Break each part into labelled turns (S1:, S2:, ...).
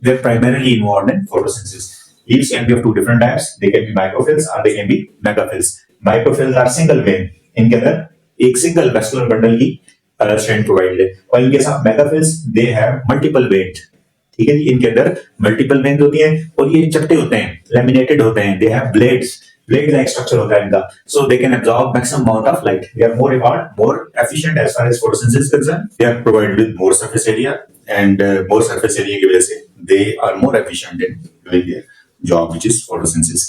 S1: they're primarily involved in photosynthesis. Leaves can be of two different types. They can be microphyllous or they can be megaphylls. Microphyllous are single vein. इनके अंदर एक single vascular bundle की strand provided है, और इनके साथ मेगाफिल्स they have multiple when. ठीक है जी, इनके अंदर मल्टीपल वेन होती हैं और ये चपटे होते हैं, लेमिनेटेड होते हैं. They have blades, blade like structure होता है इनका, so they can absorb maximum amount of light. They are more evolved, more efficient as far as photosynthesis is concerned. They are provided with more surface area, and more surface area की वजह से they are more efficient in doing their job, which is photosynthesis.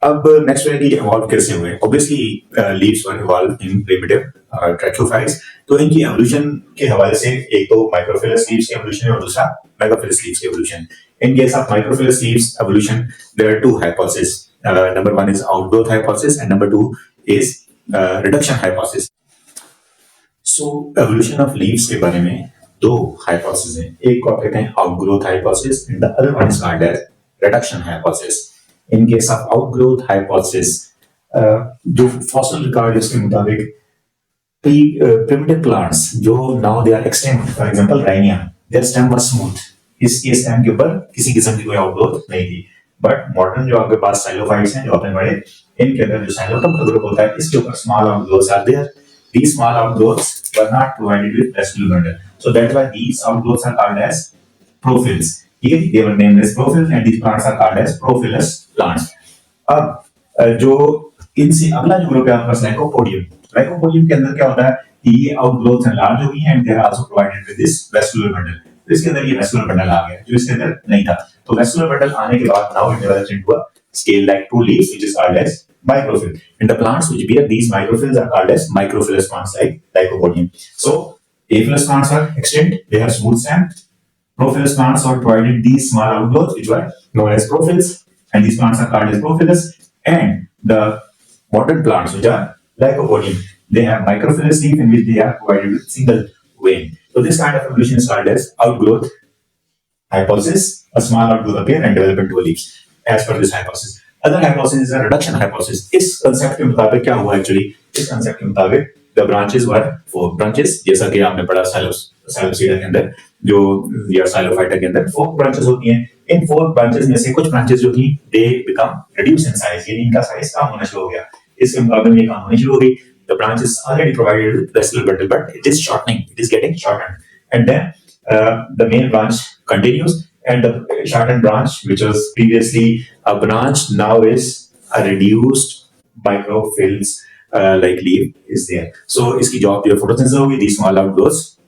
S1: अब next है कि evolve कैसे हुए. Obviously leaves were evolve in primitive tracheophytes. तो इनकी एवोल्यूशन के हवाले से एक तो माइक्रोफिलस लीव्स की एवोल्यूशन है और दूसरा मेगाफिलस लीव्स की evolution. In case of microphyllous leaves evolution there are two hypothesis. Number one is outgrowth hypothesis and number two is reduction hypothesis. So evolution of leaves के बारे में दो hypothesis हैं. एक को कहते हैं outgrowth hypothesis and the other one is called as reduction hypothesis. In case of outgrowth hypothesis, जो fossil record इसके मुताबिक primitive plants जो now they are extinct, for example rhinia, their stem was smooth. इसके stem के ऊपर किसी किस्म की कोई outgrowth नहीं थी. बट मॉडर्न जो आपके पास साइलोफाइट्स हैं जो अपने बड़े, इनके अंदर जो साइलोटम का ग्रुप होता है इसके ऊपर small outgrowths are there. These small outgrowths were not provided with vascular bundle, so that's why these outgrowths are called as prophylls. ठीक है, they were named as prophylls and these plants are called as prophylls plants. अब जो इनसे अगला जो group है आपके पास lycopodium. Lycopodium के अंदर क्या होता है कि ये आउटग्रोथ्स एनलार्ज हो गई हैं and they are also provided with this vascular bundle. तो इसके अंदर ये वेस्कुलर बंडल आ गया जो इसके अंदर नहीं था. तो वेस्कुलर बंडल आने के बाद now it develops into a scale like two leaves, which is called as microphyll. And the plants which bear these microphylls are called as microphyllous plants like lycopodium. So aphylous plants are extinct, they have smooth stem. Prophylous plants are provided these small outgrowths which were known as prophylls, and these plants are called as prophyllous. And the modern plants which are lycopodium, they have microphyllous leaf in which they are provided with single vein. So this kind of evolution is called as outgrowth hypothesis. A small outgrowth appear and develop into leaves. As per this hypothesis, other hypothesis is a reduction hypothesis. इस concept के मुताबिक क्या हुआ actually? इस concept के मुताबिक the branches were four branches, जैसा कि आपने पढ़ा साइलोसीडा के अंदर जो या साइलोफाइटा के अंदर four branches होती हैं. इन four branches में से कुछ branches जो थी they become reduced in size, यानी इनका size कम होना शुरू हो गया. इसके मुकाबले में कम होनी शुरू हो गई. The branch is already provided with vascular bundle, but it is shortening, it is getting shortened, and then the main branch continues. And the shortened branch, which was previously a branch, now is a reduced microphyllous like leaf is there. So, इसकी job जो photosynthesis होगी, these small outgrowths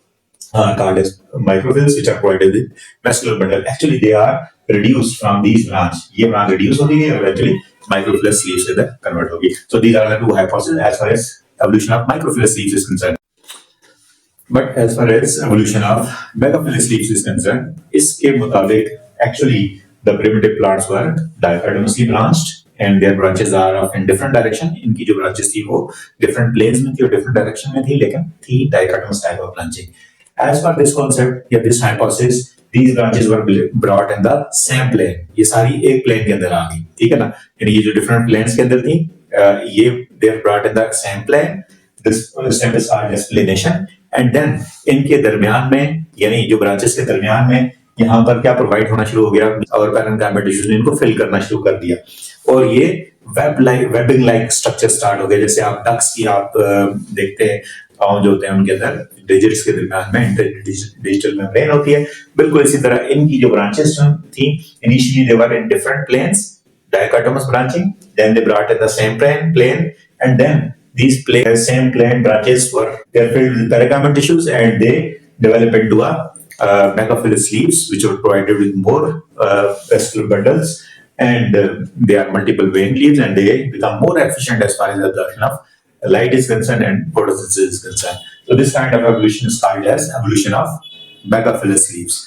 S1: are called as microphyllous, which are provided with vascular bundle. Actually, they are reduced from these branch. ये branch reduce होती है और eventually microphyllous leaves के अंदर convert होगी. So, these are the two hypotheses as far as evolution of microphyllous leaves is concerned. But as far as evolution of Megaphyllous leaves is concerned, इसके मुताबिक actually the primitive plants were dichotomously branched and their branches are of in different direction. इनकी जो branches थी वो different planes में थी और different direction में थी, लेकिन थी dichotomous type of branching. As per this concept या this hypothesis, these branches were brought in the same plane. ये सारी एक plane के अंदर आ गई, ठीक है ना? यानी ये जो different planes के अंदर थी, ये they are brought in the same plane. This step is called explanation. And then इनके दरमियान में यानी जो ब्रांचेस के दरमियान में यहाँ पर क्या प्रोवाइड होना शुरू हो गया और पैरेन्काइमल टिश्यूज ने इनको फिल करना शुरू कर दिया और ये वेबिंग लाइक स्ट्रक्चर स्टार्ट हो गया. जैसे आप डक्स की आप देखते हैं पाँव जो होते हैं उनके अंदर डिजिट्स के दरमियान में डिजिटल मेम्ब्रेन होती है. बिल्कुल इसी तरह इनकी जो ब्रांचेस थी initially they were in different planes, dichotomous branching, then they brought in the same plane and then these same plane branches were they're filled with parenchymal tissues and they develop into a Megaphyllous leaves which were provided with more vascular bundles and they are multiple vein leaves and they become more efficient as far as the absorption of light is concerned and photosynthesis is concerned. So this kind of evolution is called as evolution of Megaphyllous leaves.